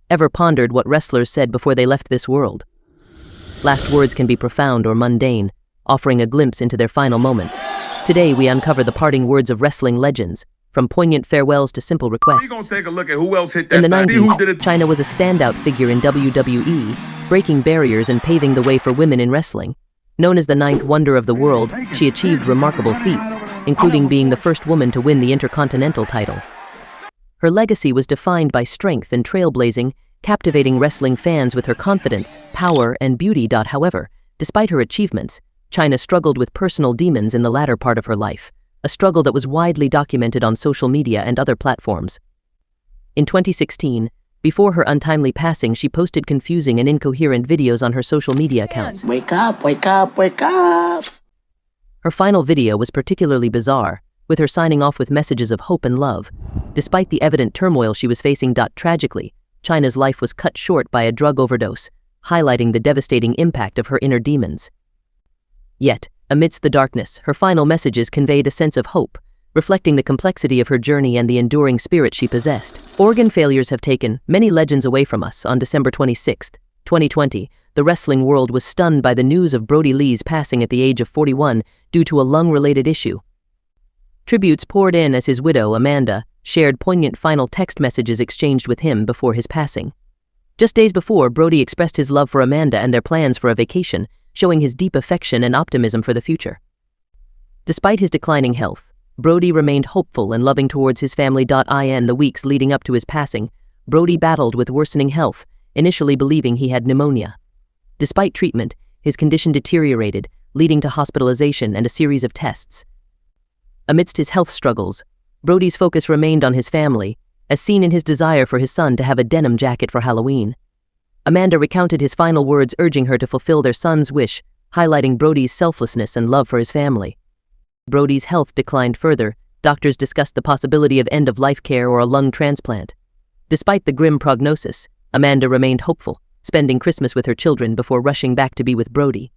Ever pondered what wrestlers said before they left this world? Last words can be profound or mundane, offering a glimpse into their final moments. Today, we uncover the parting words of wrestling legends, from poignant farewells to simple requests. We're gonna take a look at who else hit that. In the 90s, Chyna was a standout figure in WWE, breaking barriers and paving the way for women in wrestling. Known as the ninth wonder of the world, she achieved remarkable feats, including being the first woman to win the Intercontinental title. Her legacy was defined by strength and trailblazing, captivating wrestling fans with her confidence, power, and beauty. However, despite her achievements, Chyna struggled with personal demons in the latter part of her life, a struggle that was widely documented on social media and other platforms. In 2016, before her untimely passing, she posted confusing and incoherent videos on her social media accounts. Wake up, wake up, wake up! Her final video was particularly bizarre, with her signing off with messages of hope and love. Despite the evident turmoil she was facing. Tragically, Chyna's life was cut short by a drug overdose, highlighting the devastating impact of her inner demons. Yet, amidst the darkness, her final messages conveyed a sense of hope, reflecting the complexity of her journey and the enduring spirit she possessed. Organ failures have taken many legends away from us. On December 26, 2020, the wrestling world was stunned by the news of Brodie Lee's passing at the age of 41 due to a lung-related issue. Tributes poured in as his widow, Amanda, shared poignant final text messages exchanged with him before his passing. Just days before, Brodie expressed his love for Amanda and their plans for a vacation, showing his deep affection and optimism for the future. Despite his declining health, Brodie remained hopeful and loving towards his family. In the weeks leading up to his passing, Brodie battled with worsening health, initially believing he had pneumonia. Despite treatment, his condition deteriorated, leading to hospitalization and a series of tests. Amidst his health struggles, Brodie's focus remained on his family, as seen in his desire for his son to have a denim jacket for Halloween. Amanda recounted his final words, urging her to fulfill their son's wish, highlighting Brodie's selflessness and love for his family. Brodie's health declined further. Doctors discussed the possibility of end-of-life care or a lung transplant. Despite the grim prognosis, Amanda remained hopeful, spending Christmas with her children before rushing back to be with Brodie.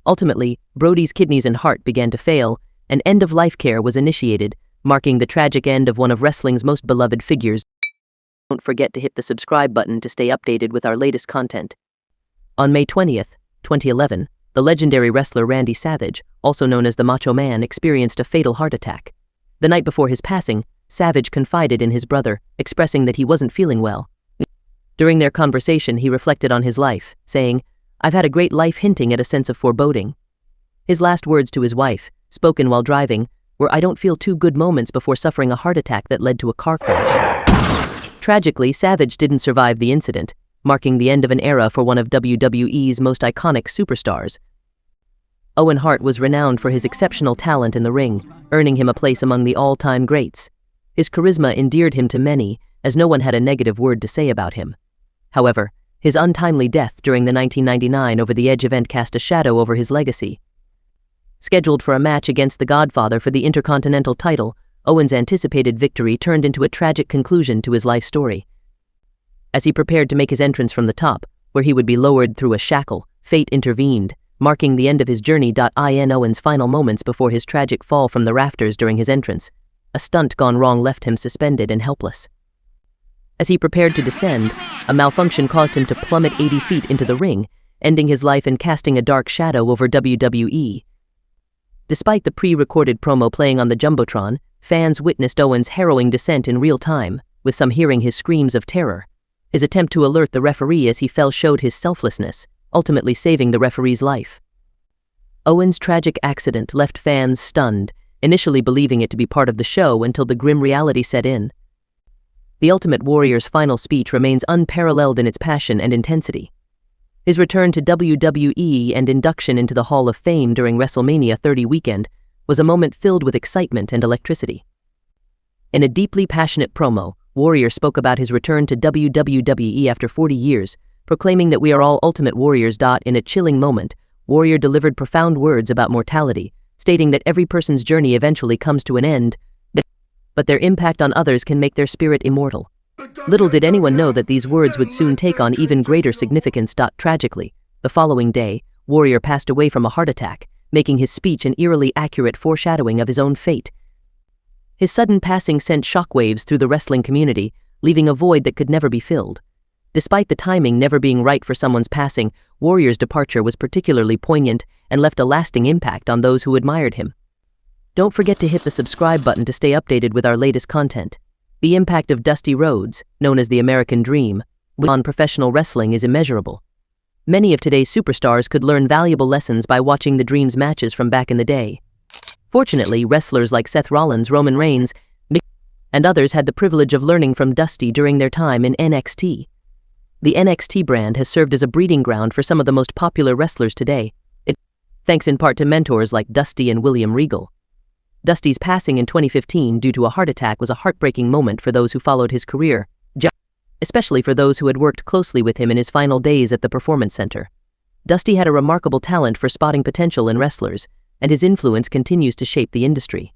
Ultimately, Brodie's kidneys and heart began to fail, and end-of-life care was initiated, marking the tragic end of one of wrestling's most beloved figures. Don't forget to hit the subscribe button to stay updated with our latest content. On May 20th, 2011, the legendary wrestler Randy Savage, also known as the Macho Man, experienced a fatal heart attack. The night before his passing, Savage confided in his brother, expressing that he wasn't feeling well. During their conversation, he reflected on his life, saying, "I've had a great life," hinting at a sense of foreboding. His last words to his wife, spoken while driving, were "I don't feel too good" moments before suffering a heart attack that led to a car crash. Tragically, Savage didn't survive the incident, marking the end of an era for one of WWE's most iconic superstars. Owen Hart was renowned for his exceptional talent in the ring, earning him a place among the all-time greats. His charisma endeared him to many, as no one had a negative word to say about him. However, his untimely death during the 1999 Over the Edge event cast a shadow over his legacy. Scheduled for a match against the Godfather for the Intercontinental title, Owen's anticipated victory turned into a tragic conclusion to his life story. As he prepared to make his entrance from the top, where he would be lowered through a shackle, fate intervened, marking the end of his journey. In Owen's final moments before his tragic fall from the rafters during his entrance, a stunt gone wrong left him suspended and helpless. As he prepared to descend, a malfunction caused him to plummet 80 feet into the ring, ending his life and casting a dark shadow over WWE. Despite the pre-recorded promo playing on the Jumbotron, fans witnessed Owen's harrowing descent in real time, with some hearing his screams of terror. His attempt to alert the referee as he fell showed his selflessness, ultimately saving the referee's life. Owen's tragic accident left fans stunned, initially believing it to be part of the show until the grim reality set in. The Ultimate Warrior's final speech remains unparalleled in its passion and intensity. His return to WWE and induction into the Hall of Fame during WrestleMania 30 weekend was a moment filled with excitement and electricity. In a deeply passionate promo, Warrior spoke about his return to WWE after 40 years, proclaiming that we are all Ultimate Warriors. In a chilling moment, Warrior delivered profound words about mortality, stating that every person's journey eventually comes to an end, but their impact on others can make their spirit immortal. Little did anyone know that these words would soon take on even greater significance. Tragically, the following day, Warrior passed away from a heart attack, making his speech an eerily accurate foreshadowing of his own fate. His sudden passing sent shockwaves through the wrestling community, leaving a void that could never be filled. Despite the timing never being right for someone's passing, Warrior's departure was particularly poignant and left a lasting impact on those who admired him. Don't forget to hit the subscribe button to stay updated with our latest content. The impact of Dusty Rhodes, known as the American Dream, on professional wrestling is immeasurable. Many of today's superstars could learn valuable lessons by watching the Dream's matches from back in the day. Fortunately, wrestlers like Seth Rollins, Roman Reigns, and others had the privilege of learning from Dusty during their time in NXT. The NXT brand has served as a breeding ground for some of the most popular wrestlers today, thanks in part to mentors like Dusty and William Regal. Dusty's passing in 2015 due to a heart attack was a heartbreaking moment for those who followed his career, especially for those who had worked closely with him in his final days at the Performance Center. Dusty had a remarkable talent for spotting potential in wrestlers, and his influence continues to shape the industry.